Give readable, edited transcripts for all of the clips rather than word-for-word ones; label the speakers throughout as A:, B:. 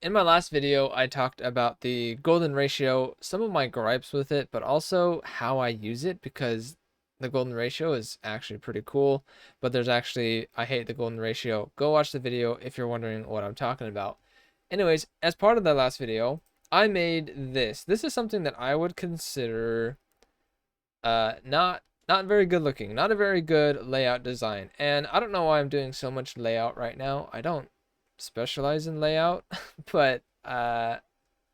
A: In my last video, I talked about the golden ratio, some of my gripes with it, but also how I use it because the golden ratio is actually pretty cool. But I hate the golden ratio. Go watch the video if you're wondering what I'm talking about. Anyways, as part of that last video, I made this. This is something that I would consider not very good looking, not a very good layout design. And I don't know why I'm doing so much layout right now. I don't specialize in layout, but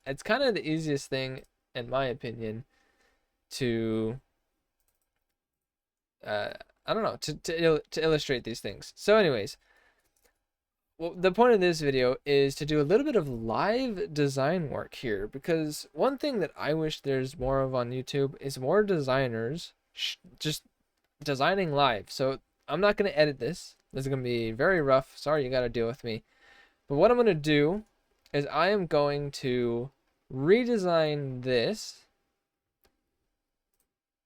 A: it's kind of the easiest thing, in my opinion, to uh, I don't know to illustrate these things. So, anyways, well, the point of this video is to do a little bit of live design work here because one thing that I wish there's more of on YouTube is more designers just designing live. So I'm not going to edit this. This is going to be very rough. Sorry, you got to deal with me. But what I'm going to do is I am going to redesign this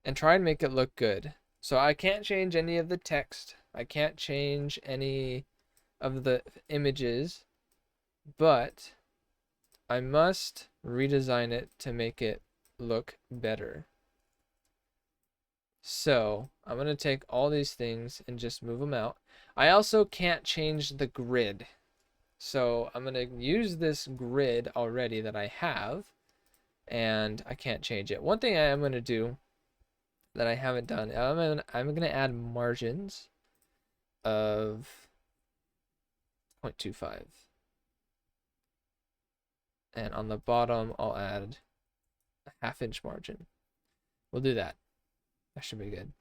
A: and try and make it look good. So I can't change any of the text. I can't change any of the images, but I must redesign it to make it look better. So I'm going to take all these things and just move them out. I also can't change the grid. So I'm going to use this grid already that I have, and I can't change it. One thing I am going to do that I haven't done, I'm going to add margins of 0.25. And on the bottom, I'll add a ½ inch margin. We'll do that. That should be good.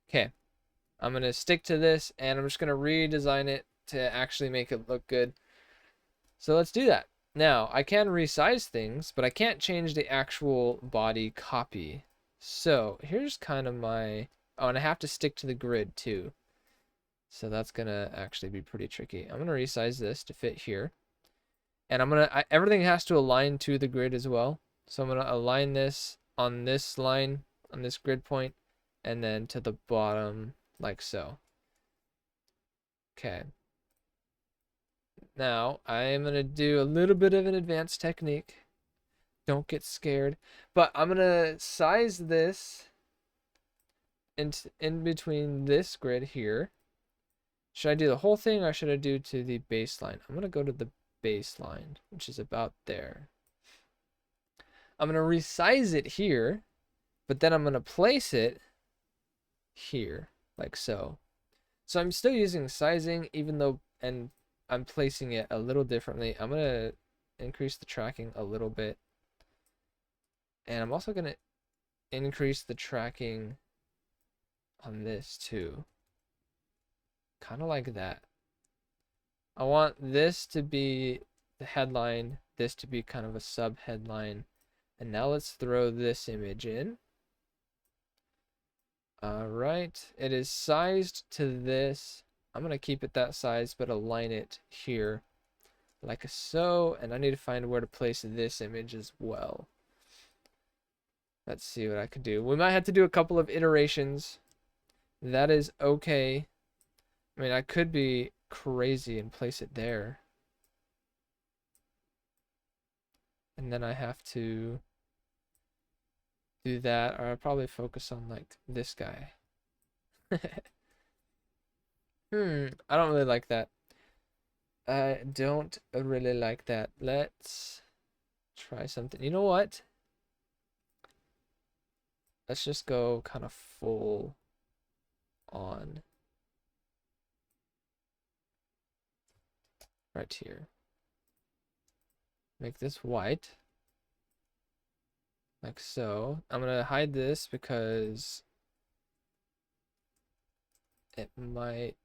A: Okay. I'm going to stick to this, and I'm just going to redesign it to actually make it look good. So let's do that. Now, I can resize things, but I can't change the actual body copy. So here's kind of my... Oh, and I have to stick to the grid too. So that's going to actually be pretty tricky. I'm going to resize this to fit here. And everything has to align to the grid as well. So I'm going to align this on this line, on this grid point, and then to the bottom like so. Okay. Now, I am going to do a little bit of an advanced technique. Don't get scared. But I'm going to size this in between this grid here. Should I do the whole thing or should I do to the baseline? I'm going to go to the baseline, which is about there. I'm going to resize it here, but then I'm going to place it here, like so. So I'm still using sizing, even though, and I'm placing it a little differently. I'm going to increase the tracking a little bit. And I'm also going to increase the tracking on this too. Kind of like that. I want this to be the headline, this to be kind of a sub headline. And now let's throw this image in. All right, it is sized to this. I'm going to keep it that size, but align it here like so. And I need to find where to place this image as well. Let's see what I can do. We might have to do a couple of iterations. That is okay. I mean, I could be crazy and place it there. And then I have to do that, or I'll probably focus on like this guy. I don't really like that. I don't really like that. Let's try something. You know what? Let's just go kind of full on right here. Make this white. Like so. I'm going to hide this because it might...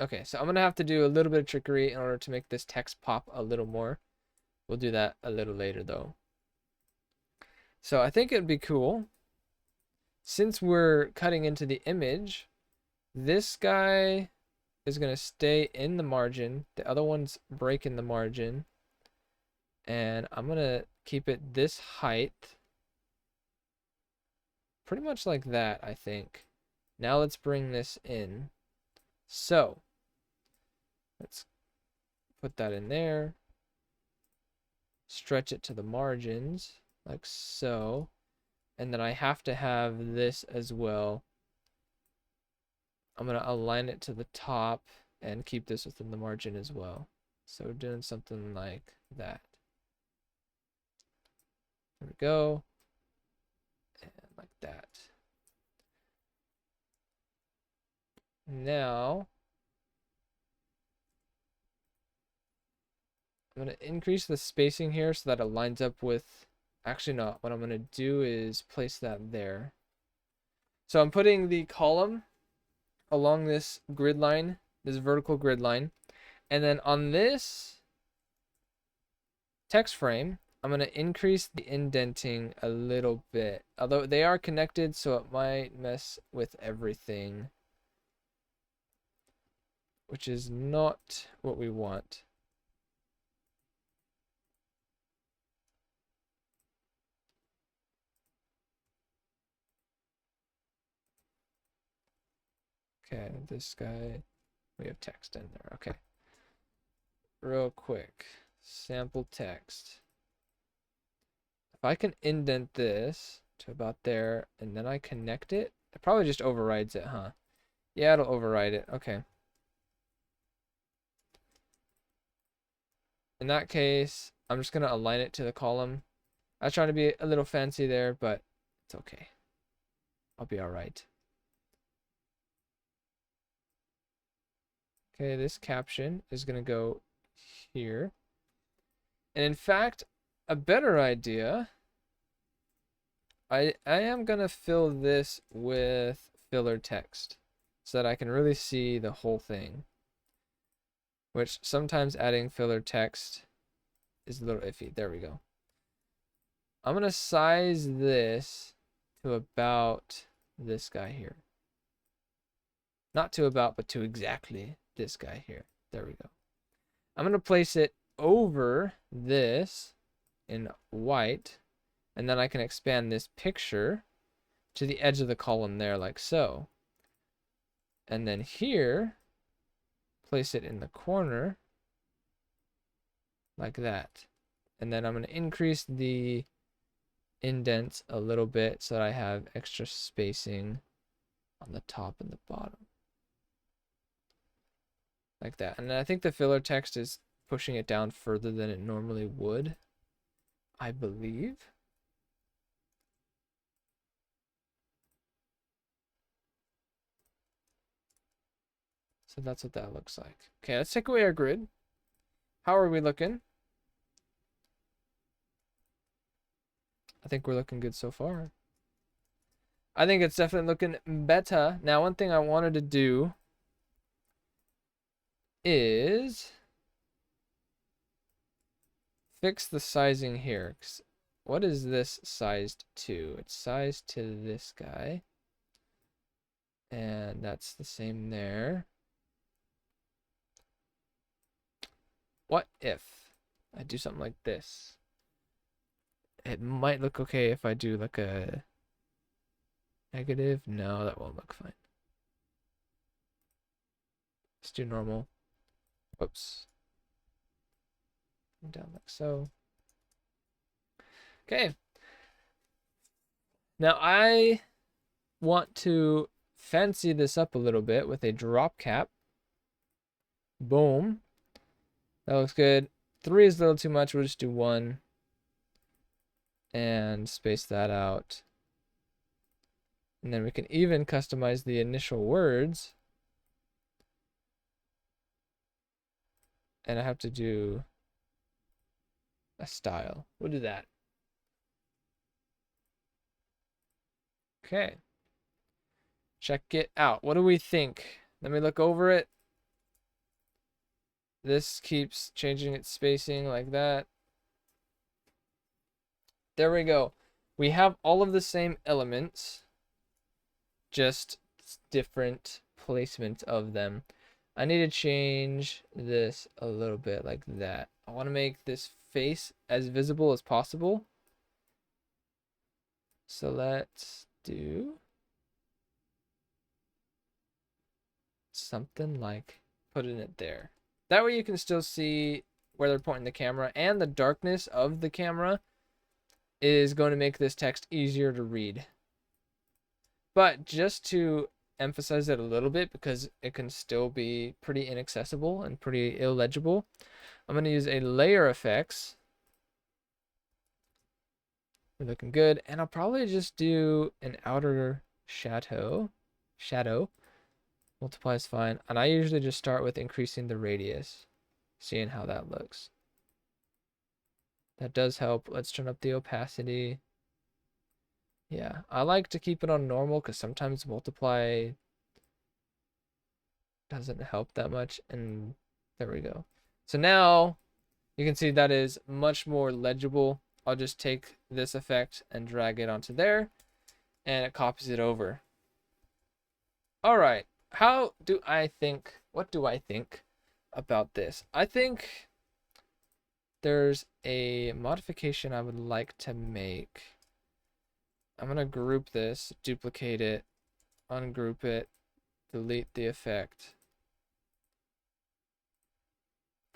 A: Okay, so I'm going to have to do a little bit of trickery in order to make this text pop a little more. We'll do that a little later though. So I think it'd be cool, since we're cutting into the image, this guy is going to stay in the margin. The other one's breaking the margin. And I'm going to keep it this height. Pretty much like that, I think. Now let's bring this in. So let's put that in there. stretch it to the margins like so. And then I have to have this as well. I'm going to align it to the top and keep this within the margin as well. So we're doing something like that. There we go. And like that. Now, I'm going to increase the spacing here so that it lines up with, actually no, what I'm going to do is place that there. So I'm putting the column along this grid line, this vertical grid line. And then on this text frame, I'm going to increase the indenting a little bit. Although they are connected, so it might mess with everything, which is not what we want. Okay, this guy, we have text in there. Okay. Real quick, sample text. If I can indent this to about there, and then I connect it, it probably just overrides it, huh? Yeah, it'll override it. Okay. In that case, I'm just going to align it to the column. I was trying to be a little fancy there, but it's okay. I'll be all right. Okay, this caption is going to go here. And in fact, a better idea, I am going to fill this with filler text so that I can really see the whole thing. Which sometimes adding filler text is a little iffy. There we go. I'm going to size this to about this guy here. Not to about, but to exactly this guy here. There we go. I'm going to place it over this in white, and then I can expand this picture to the edge of the column there like so. And then here, place it in the corner like that. And then I'm going to increase the indents a little bit so that I have extra spacing on the top and the bottom. Like that. And I think the filler text is pushing it down further than it normally would, I believe. So that's what that looks like. Okay, let's take away our grid. How are we looking? I think we're looking good so far. I think it's definitely looking better. Now, one thing I wanted to do is fix the sizing here. What is this sized to? It's sized to this guy. And that's the same there. What if I do something like this? It might look okay if I do like a negative. No, that won't look fine. Let's do normal. Whoops. Down like so. Okay. Now I want to fancy this up a little bit with a drop cap. Boom. That looks good. 3 is a little too much. We'll just do 1. And space that out. And then we can even customize the initial words. And I have to do a style. We'll do that. Okay. Check it out. What do we think? Let me look over it. This keeps changing its spacing like that. There we go. We have all of the same elements, just different placement of them. I need to change this a little bit like that. I want to make this face as visible as possible. So let's do something like putting it there. That way you can still see where they're pointing the camera and the darkness of the camera is going to make this text easier to read. But just to emphasize it a little bit, because it can still be pretty inaccessible and pretty illegible, I'm going to use a layer effects. We're looking good. And I'll probably just do an outer shadow. Multiply is fine. And I usually just start with increasing the radius, seeing how that looks. That does help. Let's turn up the opacity. Yeah, I like to keep it on normal because sometimes multiply doesn't help that much. And there we go. So now you can see that is much more legible. I'll just take this effect and drag it onto there, and it copies it over. All right, what do I think about this? I think there's a modification I would like to make. I'm going to group this, duplicate it, ungroup it, delete the effect.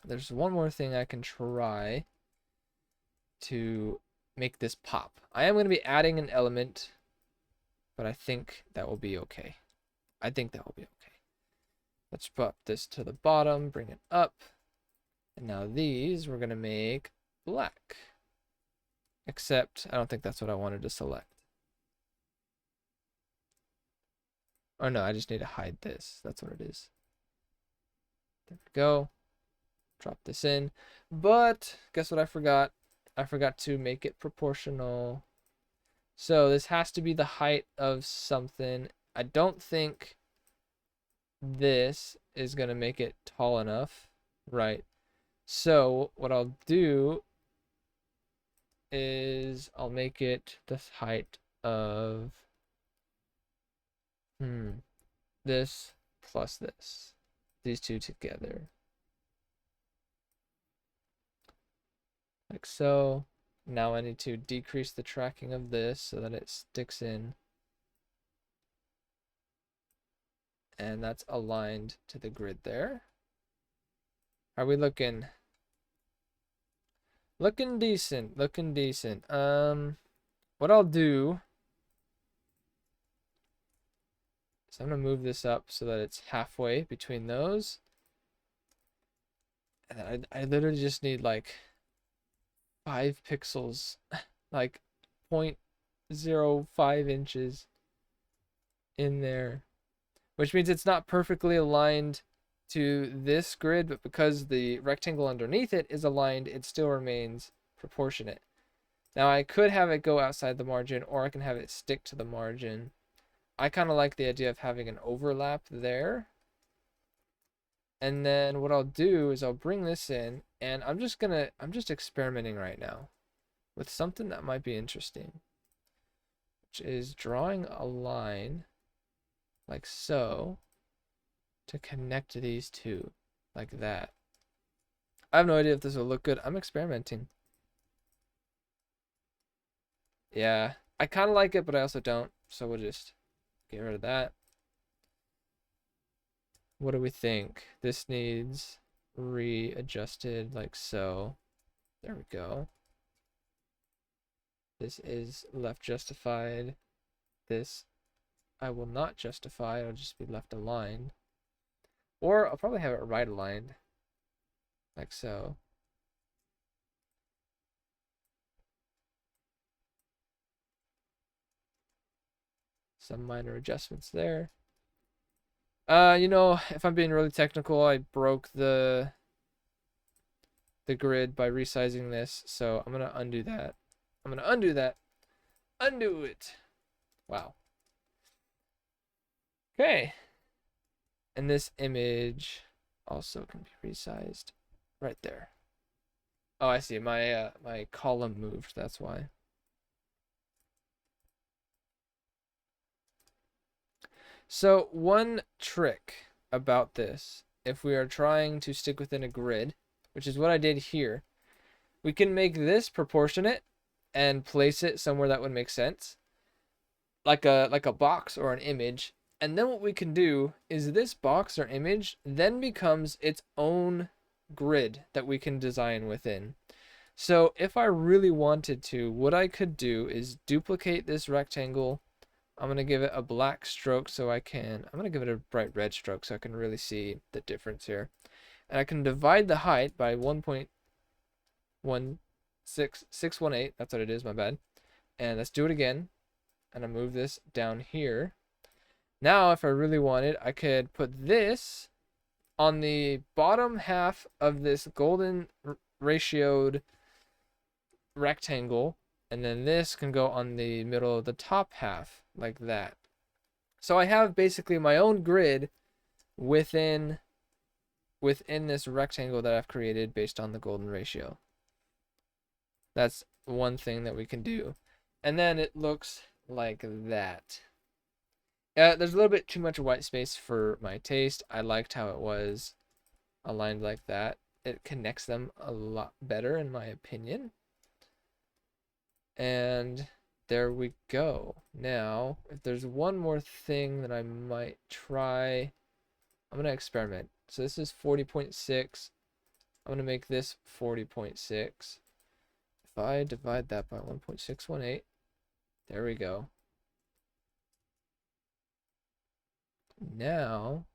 A: There's one more thing I can try to make this pop. I am going to be adding an element, but I think that will be okay. Let's put this to the bottom, bring it up. And now these we're going to make black. Except I don't think that's what I wanted to select. Oh no, I just need to hide this. That's what it is. There we go. Drop this in. But guess what I forgot? I forgot to make it proportional. So this has to be the height of something. I don't think this is going to make it tall enough. Right. So what I'll do is I'll make it the height of this plus this. These two together. Like so. Now I need to decrease the tracking of this so that it sticks in. And that's aligned to the grid there. Are we looking? Looking decent. What I'll do is I'm gonna move this up so that it's halfway between those. And I literally just need like 5 pixels, like 0.05 inches in there, which means it's not perfectly aligned to this grid, but because the rectangle underneath it is aligned, it still remains proportionate. Now I could have it go outside the margin, or I can have it stick to the margin. I kind of like the idea of having an overlap there. And then what I'll do is I'll bring this in, and I'm just experimenting right now with something that might be interesting, which is drawing a line like so to connect these two like that. I have no idea if this will look good. I'm experimenting. Yeah, I kind of like it, but I also don't. So we'll just get rid of that. What do we think? This needs readjusted like so. There we go. This is left justified. This I will not justify. It'll just be left aligned. Or I'll probably have it right aligned. Like so. Some minor adjustments there. If I'm being really technical, I broke the grid by resizing this, so I'm gonna undo that. Undo it. Wow. Okay. And this image also can be resized right there. Oh, I see. My my column moved. That's why. So one trick about this, if we are trying to stick within a grid, which is what I did here, we can make this proportionate and place it somewhere that would make sense, like a box or an image. And then what we can do is this box or image then becomes its own grid that we can design within. So if I really wanted to, what I could do is duplicate this rectangle. I'm going to give it a black stroke so I'm going to give it a bright red stroke so I can really see the difference here. And I can divide the height by 1.16618. That's what it is, my bad. And let's do it again. And I move this down here. Now, if I really wanted, I could put this on the bottom half of this golden ratioed rectangle, and then this can go on the middle of the top half, like that. So I have basically my own grid within this rectangle that I've created based on the golden ratio. That's one thing that we can do. And then it looks like that. There's a little bit too much white space for my taste. I liked how it was aligned like that. It connects them a lot better in my opinion. And there we go. Now, if there's one more thing that I might try, I'm going to experiment. So this is 40.6. I'm going to make this 40.6. If I divide that by 1.618, there we go. Now,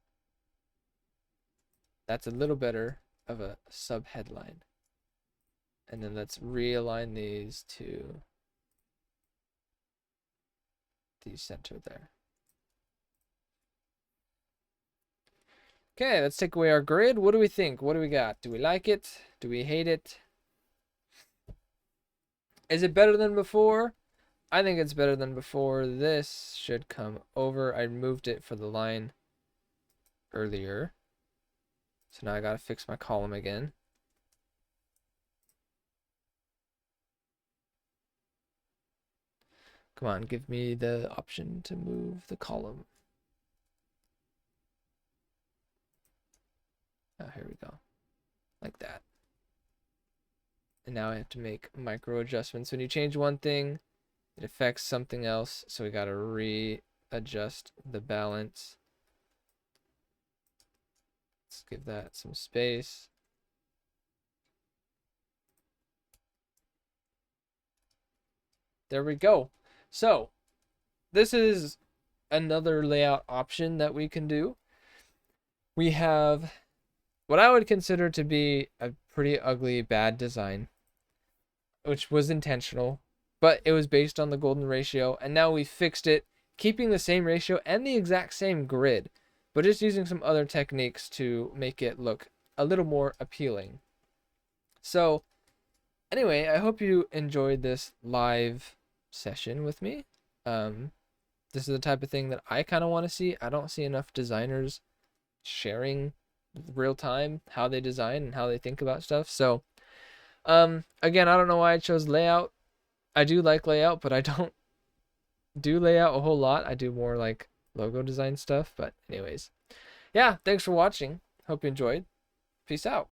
A: that's a little better of a sub headline. And then let's realign these to the center there. Okay, let's take away our grid. What do we think? What do we got? Do we like it? Do we hate it? Is it better than before? I think it's better than before. This should come over. I moved it for the line earlier. So now I gotta fix my column again. Come on, give me the option to move the column. Oh, here we go. Like that. And now I have to make micro adjustments. When you change one thing, it affects something else. So we got to readjust the balance. Let's give that some space. There we go. So this is another layout option that we can do. We have what I would consider to be a pretty ugly, bad design, which was intentional, but it was based on the golden ratio, and now we fixed it, keeping the same ratio and the exact same grid, but just using some other techniques to make it look a little more appealing. So anyway, I hope you enjoyed this live session with me. This is the type of thing that I kind of want to see. I don't see enough designers sharing real time how they design and how they think about stuff. So again, I don't know why I chose layout. I do like layout, but I don't do layout a whole lot. I do more like logo design stuff. But anyways, yeah, thanks for watching. Hope you enjoyed. Peace out.